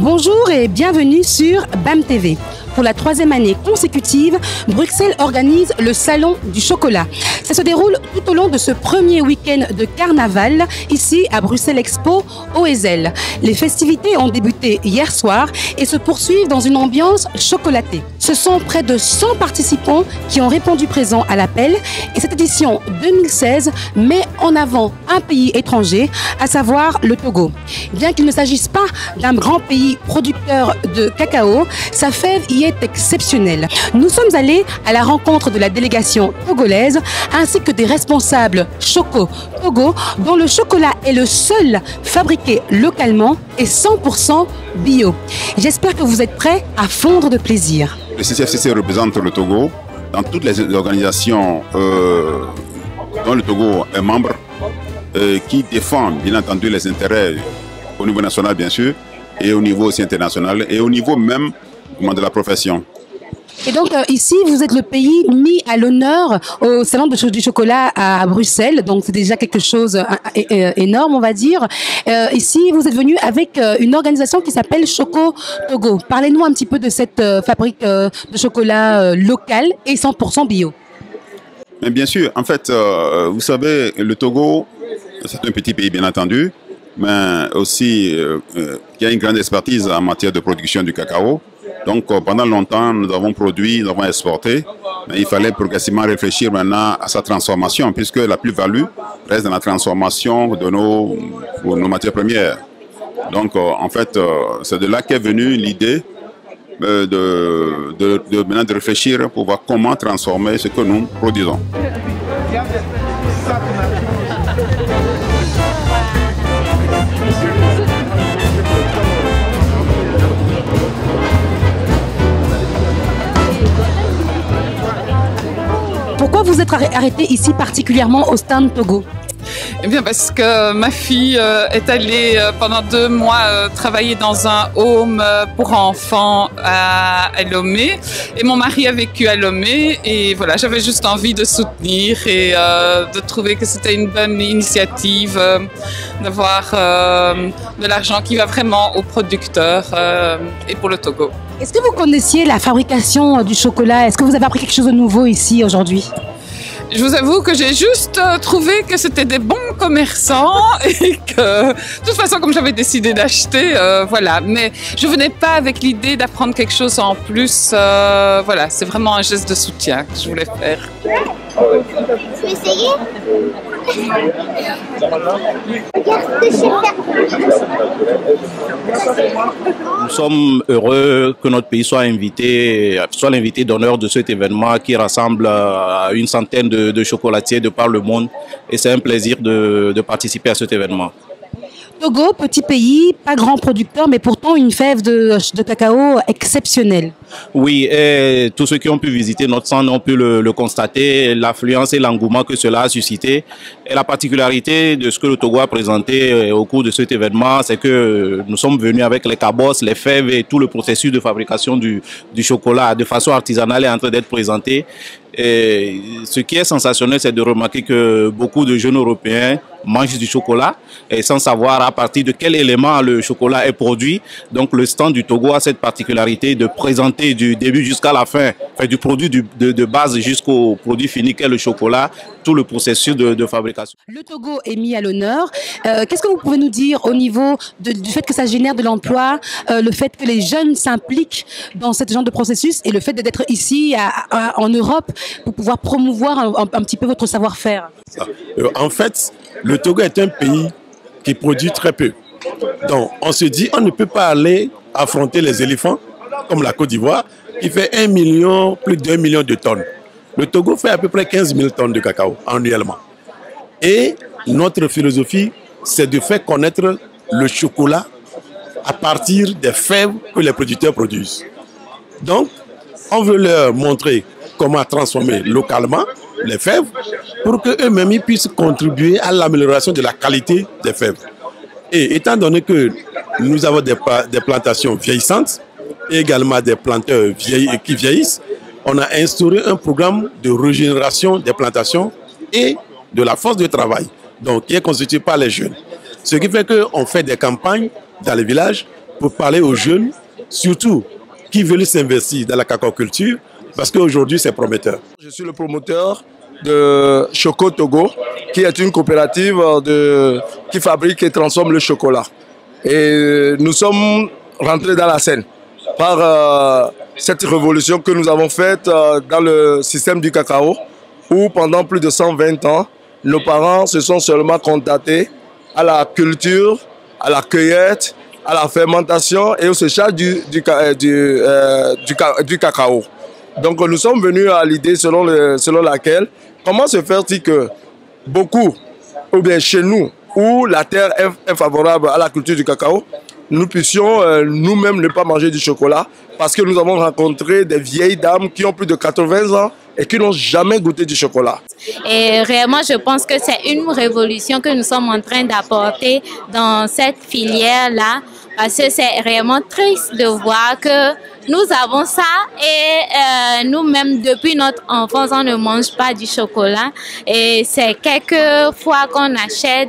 Bonjour et bienvenue sur BAM TV. Pour la 3e année consécutive, Bruxelles organise le Salon du chocolat. Ça se déroule tout au long de ce premier week-end de carnaval, ici à Bruxelles Expo, au Ezel. Les festivités ont débuté hier soir et se poursuivent dans une ambiance chocolatée. Ce sont près de 100 participants qui ont répondu présent à l'appel et cette édition 2016 met en avant un pays étranger, à savoir le Togo. Bien qu'il ne s'agisse pas d'un grand pays producteur de cacao, sa fève y est exceptionnelle. Nous sommes allés à la rencontre de la délégation togolaise ainsi que des responsables Choco Togo, dont le chocolat est le seul fabriqué localement et 100% bio. J'espère que vous êtes prêts à fondre de plaisir. Le CCFCC représente le Togo dans toutes les organisations dont le Togo est membre, qui défendent bien entendu les intérêts au niveau national bien sûr, et au niveau aussi international, et au niveau même de la profession. Et donc ici, vous êtes le pays mis à l'honneur au Salon du chocolat à Bruxelles, donc c'est déjà quelque chose énorme, on va dire. Ici, vous êtes venu avec une organisation qui s'appelle Choco Togo. Parlez-nous un petit peu de cette fabrique de chocolat local et 100% bio. Mais bien sûr, en fait, vous savez, le Togo, c'est un petit pays bien entendu, mais aussi qui a une grande expertise en matière de production du cacao. Donc pendant longtemps, nous avons produit, nous avons exporté, mais il fallait progressivement réfléchir maintenant à sa transformation, puisque la plus-value reste dans la transformation de nos matières premières. Donc en fait, c'est de là qu'est venue l'idée maintenant de réfléchir pour voir comment transformer ce que nous produisons. Pourquoi vous êtes arrêté ici particulièrement au stand Togo? Eh bien parce que ma fille est allée pendant 2 mois travailler dans un home pour enfants à Lomé et mon mari a vécu à Lomé et voilà, j'avais juste envie de soutenir et de trouver que c'était une bonne initiative d'avoir de l'argent qui va vraiment aux producteurs et pour le Togo. Est-ce que vous connaissiez la fabrication du chocolat? Est-ce que vous avez appris quelque chose de nouveau ici aujourd'hui? Je vous avoue que j'ai juste trouvé que c'était des bons commerçants et que, de toute façon, comme j'avais décidé d'acheter, voilà. Mais je venais pas avec l'idée d'apprendre quelque chose en plus. Voilà, c'est vraiment un geste de soutien que je voulais faire. Tu veux essayer? Nous sommes heureux que notre pays soit l'invité d'honneur de cet événement qui rassemble une centaine de chocolatiers de par le monde et c'est un plaisir de participer à cet événement. Togo, petit pays, pas grand producteur, mais pourtant une fève de cacao exceptionnelle. Oui, et tous ceux qui ont pu visiter notre stand ont pu le constater, l'affluence et l'engouement que cela a suscité. Et la particularité de ce que le Togo a présenté au cours de cet événement, c'est que nous sommes venus avec les cabosses, les fèves et tout le processus de fabrication du chocolat de façon artisanale est en train d'être présenté. Et ce qui est sensationnel, c'est de remarquer que beaucoup de jeunes Européens mangent du chocolat et sans savoir à partir de quel élément le chocolat est produit. Donc le stand du Togo a cette particularité de présenter du début jusqu'à la fin, enfin, du produit de base jusqu'au produit fini qu'est le chocolat, tout le processus de fabrication. Le Togo est mis à l'honneur. Qu'est-ce que vous pouvez nous dire au niveau du fait que ça génère de l'emploi, le fait que les jeunes s'impliquent dans ce genre de processus et le fait d'être ici en Europe pour pouvoir promouvoir un petit peu votre savoir-faire? En fait, le Togo est un pays qui produit très peu. Donc, on se dit, on ne peut pas aller affronter les éléphants, comme la Côte d'Ivoire, qui fait plus d'1 million de tonnes. Le Togo fait à peu près 15 000 tonnes de cacao annuellement. Et notre philosophie, c'est de faire connaître le chocolat à partir des fèves que les producteurs produisent. Donc, on veut leur montrer comment transformer localement les fèves pour qu'eux-mêmes puissent contribuer à l'amélioration de la qualité des fèves. Et étant donné que nous avons des plantations vieillissantes et également des planteurs qui vieillissent, on a instauré un programme de régénération des plantations et de la force de travail, donc qui est constitué par les jeunes. Ce qui fait qu'on fait des campagnes dans les villages pour parler aux jeunes, surtout qui veulent s'investir dans la cacaoculture, parce qu'aujourd'hui c'est prometteur. Je suis le promoteur de Choco Togo, qui est une coopérative qui fabrique et transforme le chocolat. Et nous sommes rentrés dans la scène par cette révolution que nous avons faite dans le système du cacao, où pendant plus de 120 ans, nos parents se sont seulement contactés à la culture, à la cueillette, à la fermentation et au séchage du cacao. Donc nous sommes venus à l'idée selon laquelle, comment se fait-il que beaucoup, ou bien chez nous, où la terre est favorable à la culture du cacao, nous puissions nous-mêmes ne pas manger du chocolat, parce que nous avons rencontré des vieilles dames qui ont plus de 80 ans et qui n'ont jamais goûté du chocolat. Et réellement, je pense que c'est une révolution que nous sommes en train d'apporter dans cette filière-là, parce que c'est réellement triste de voir que nous avons ça et nous-mêmes, depuis notre enfance, on ne mange pas du chocolat. Et c'est quelques fois qu'on achète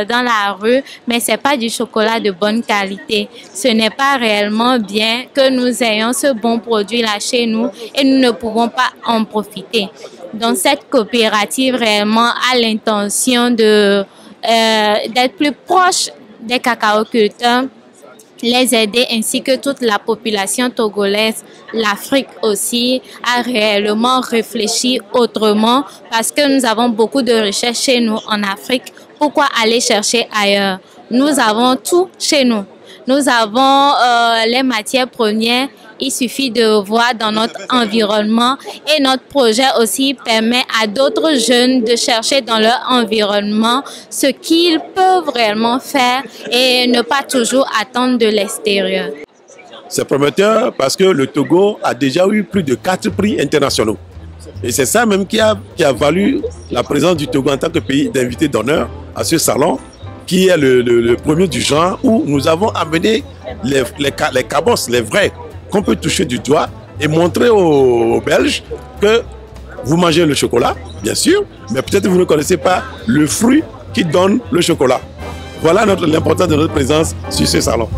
dans la rue, mais c'est pas du chocolat de bonne qualité. Ce n'est pas réellement bien que nous ayons ce bon produit-là chez nous et nous ne pouvons pas en profiter. Donc cette coopérative réellement a l'intention d'être plus proche des cacaoculteurs, les aider ainsi que toute la population togolaise, l'Afrique aussi, a réellement réfléchi autrement parce que nous avons beaucoup de recherches chez nous en Afrique. Pourquoi aller chercher ailleurs? Nous avons tout chez nous. Nous avons les matières premières. Il suffit de voir dans notre environnement et notre projet aussi permet à d'autres jeunes de chercher dans leur environnement ce qu'ils peuvent réellement faire et ne pas toujours attendre de l'extérieur. C'est prometteur parce que le Togo a déjà eu plus de 4 prix internationaux. Et c'est ça même qui a valu la présence du Togo en tant que pays d'invité d'honneur à ce salon, qui est le premier du genre où nous avons amené les cabosses, les vrais, qu'on peut toucher du doigt et montrer aux Belges que vous mangez le chocolat, bien sûr, mais peut-être vous ne connaissez pas le fruit qui donne le chocolat. Voilà l'importance de notre présence sur ce salon.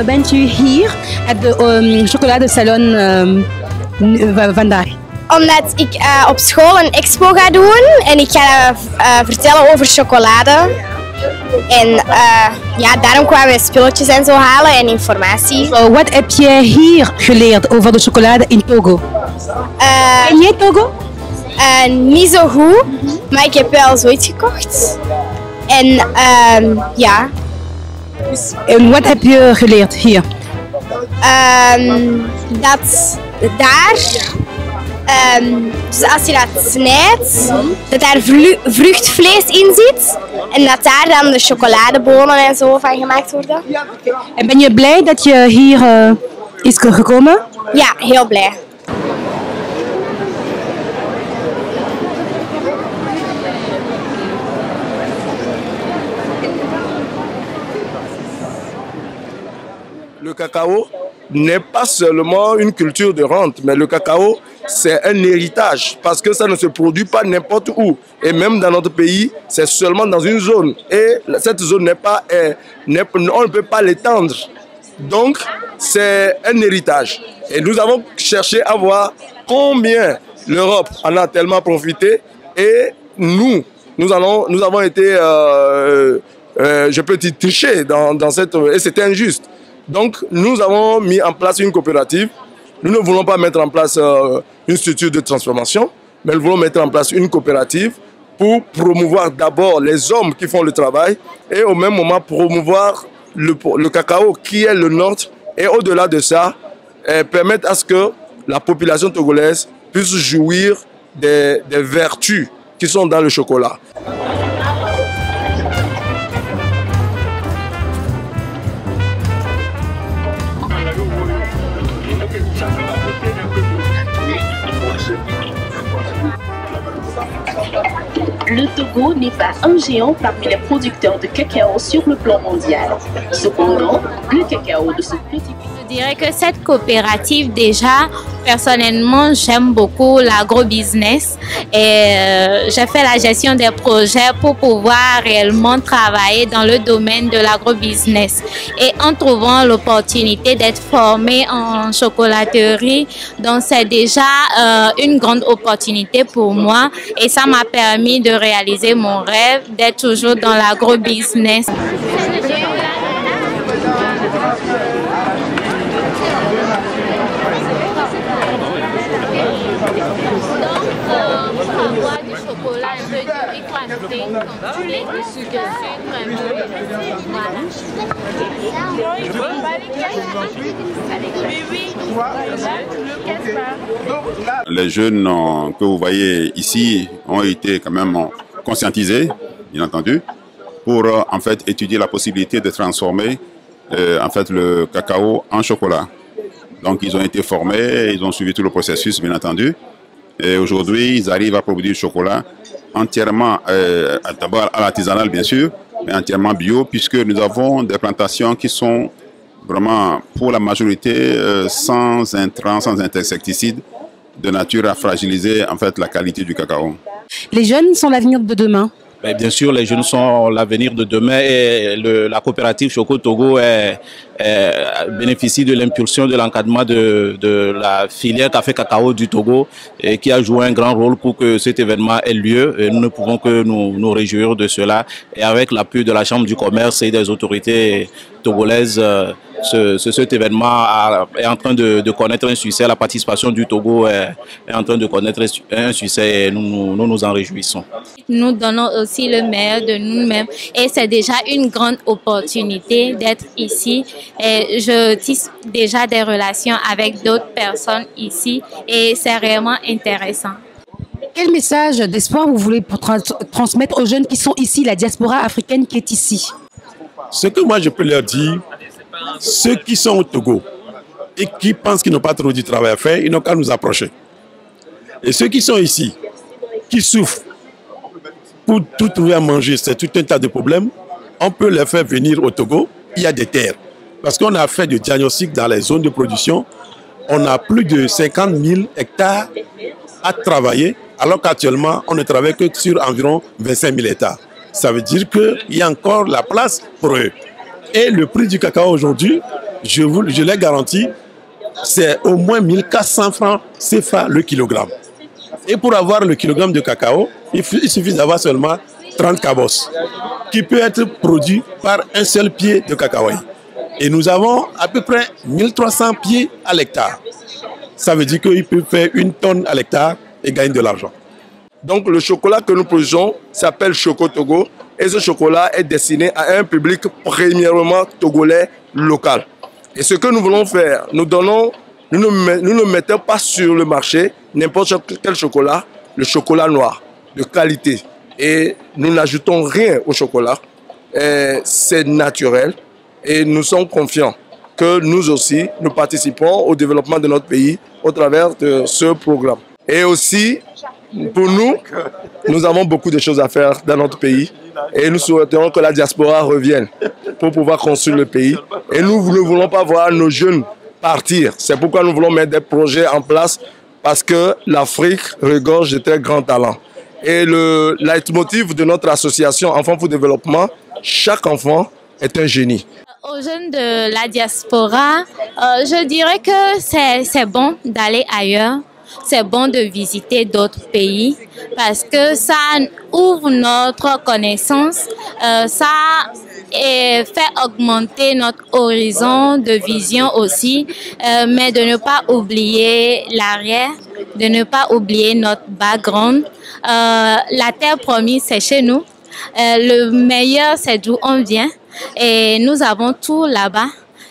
Bent u hier het chocoladesalon vandaag? Omdat ik op school een expo ga doen en ik ga vertellen over chocolade. En ja, daarom kwamen we spulletjes en zo halen en informatie. Wat heb je hier geleerd over de chocolade in Togo? Ken jij Togo? Niet zo goed, maar ik heb wel zoiets gekocht. En ja. En wat heb je geleerd hier? Dat daar, dus als je dat snijdt, dat daar vruchtvlees in zit en dat daar dan de chocoladebonen en zo van gemaakt worden. En ben je blij dat je hier is gekomen? Ja, heel blij. Le cacao n'est pas seulement une culture de rente, mais le cacao, c'est un héritage parce que ça ne se produit pas n'importe où. Et même dans notre pays, c'est seulement dans une zone. Et cette zone on ne peut pas l'étendre. Donc, c'est un héritage. Et nous avons cherché à voir combien l'Europe en a tellement profité. Et nous avons été, je peux dire, trichés dans cette... Et c'était injuste. Donc, nous avons mis en place une coopérative. Nous ne voulons pas mettre en place une structure de transformation, mais nous voulons mettre en place une coopérative pour promouvoir d'abord les hommes qui font le travail et au même moment promouvoir le cacao qui est le nôtre et au-delà de ça, permettre à ce que la population togolaise puisse jouir des vertus qui sont dans le chocolat. le Togo n'est pas un géant parmi les producteurs de cacao sur le plan mondial. Cependant, le cacao de ce petit pays... Je dirais que cette coopérative, déjà, personnellement, j'aime beaucoup l'agrobusiness et j'ai fait la gestion des projets pour pouvoir réellement travailler dans le domaine de l'agrobusiness. Et en trouvant l'opportunité d'être formée en chocolaterie, donc c'est déjà une grande opportunité pour moi et ça m'a permis de réaliser mon rêve d'être toujours dans l'agrobusiness. Les jeunes que vous voyez ici ont été quand même conscientisés, bien entendu, pour en fait étudier la possibilité de transformer en fait le cacao en chocolat. Donc ils ont été formés, ils ont suivi tout le processus, bien entendu. Et aujourd'hui, ils arrivent à produire du chocolat entièrement, d'abord à l'artisanal bien sûr, mais entièrement bio, puisque nous avons des plantations qui sont vraiment, pour la majorité, sans intrants, sans insecticides, de nature à fragiliser en fait la qualité du cacao. Les jeunes sont l'avenir de demain. Bien sûr, les jeunes sont l'avenir de demain et la coopérative Choco Togo bénéficie de l'impulsion de l'encadrement de la filière café cacao du Togo et qui a joué un grand rôle pour que cet événement ait lieu. Et nous ne pouvons que nous réjouir de cela. Et avec l'appui de la Chambre du commerce et des autorités togolaises, cet événement est en train de connaître un succès. La participation du Togo est en train de connaître un succès et nous nous en réjouissons. Nous donnons aussi le meilleur de nous-mêmes et c'est déjà une grande opportunité d'être ici. Et je tisse déjà des relations avec d'autres personnes ici et c'est vraiment intéressant. Quel message d'espoir vous voulez transmettre aux jeunes qui sont ici, la diaspora africaine qui est ici? Ce que moi je peux leur dire, ceux qui sont au Togo et qui pensent qu'ils n'ont pas trop du travail à faire, ils n'ont qu'à nous approcher. Et ceux qui sont ici, qui souffrent pour tout trouver à manger, c'est tout un tas de problèmes, on peut les faire venir au Togo, il y a des terres. Parce qu'on a fait du diagnostic dans les zones de production, on a plus de 50 000 hectares à travailler, alors qu'actuellement, on ne travaille que sur environ 25 000 hectares. Ça veut dire qu'il y a encore la place pour eux. Et le prix du cacao aujourd'hui, je l'ai garanti, c'est au moins 1400 francs CFA le kilogramme. Et pour avoir le kilogramme de cacao, il suffit d'avoir seulement 30 cabosses, qui peut être produit par un seul pied de cacao. Et nous avons à peu près 1300 pieds à l'hectare. Ça veut dire qu'il peut faire 1 tonne à l'hectare et gagner de l'argent. Donc le chocolat que nous produisons s'appelle Choco Togo et ce chocolat est destiné à un public premièrement togolais local. Et ce que nous voulons faire, nous ne mettons pas sur le marché n'importe quel chocolat, le chocolat noir de qualité. Et nous n'ajoutons rien au chocolat, c'est naturel et nous sommes confiants que nous aussi, nous participons au développement de notre pays au travers de ce programme. Et aussi, pour nous, nous avons beaucoup de choses à faire dans notre pays et nous souhaitons que la diaspora revienne pour pouvoir construire le pays. Et nous ne voulons pas voir nos jeunes partir. C'est pourquoi nous voulons mettre des projets en place parce que l'Afrique regorge de très grands talents. Et le leitmotiv de notre association Enfants pour Développement, chaque enfant est un génie. Aux jeunes de la diaspora, je dirais que c'est bon d'aller ailleurs. C'est bon de visiter d'autres pays parce que ça ouvre notre connaissance, ça fait augmenter notre horizon de vision aussi, mais de ne pas oublier l'arrière, de ne pas oublier notre background. La terre promise, c'est chez nous. Le meilleur, c'est d'où on vient et nous avons tout là-bas.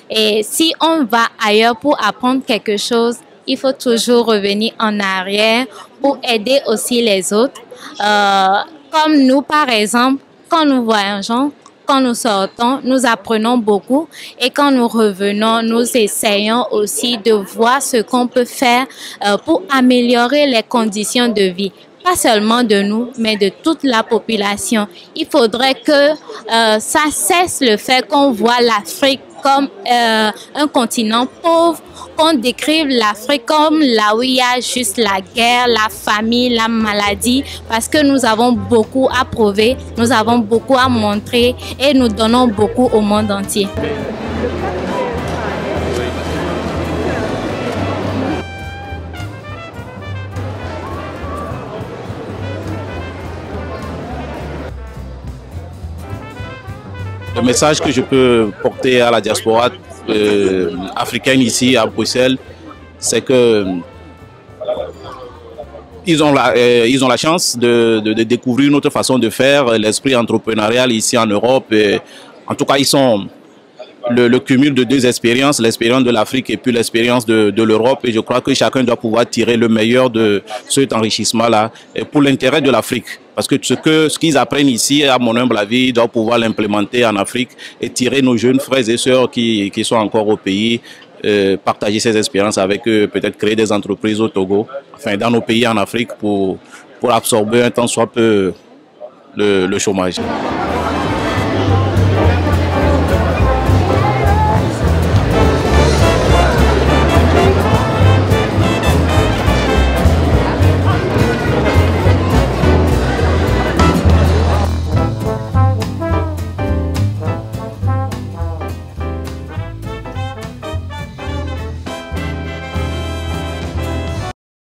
Et si on va ailleurs pour apprendre quelque chose, il faut toujours revenir en arrière pour aider aussi les autres. Comme nous, par exemple, quand nous voyageons, quand nous sortons, nous apprenons beaucoup et quand nous revenons, nous essayons aussi de voir ce qu'on peut faire pour améliorer les conditions de vie. pas seulement de nous, mais de toute la population. Il faudrait que ça cesse le fait qu'on voit l'Afrique comme un continent pauvre, qu'on décrive l'Afrique comme là où il y a juste la guerre, la famine, la maladie, parce que nous avons beaucoup à prouver, nous avons beaucoup à montrer et nous donnons beaucoup au monde entier. Le message que je peux porter à la diaspora africaine ici à Bruxelles, c'est que ils ont la chance de découvrir une autre façon de faire, l'esprit entrepreneurial ici en Europe. Et en tout cas, ils sont le cumul de deux expériences, l'expérience de l'Afrique et puis l'expérience de l'Europe. Et je crois que chacun doit pouvoir tirer le meilleur de cet enrichissement-là pour l'intérêt de l'Afrique. Parce que ce qu'ils apprennent ici, à mon humble avis, ils doivent pouvoir l'implémenter en Afrique et tirer nos jeunes frères et sœurs qui sont encore au pays, partager ces expériences avec eux, peut-être créer des entreprises au Togo, enfin dans nos pays en Afrique pour absorber un tant soit peu le chômage.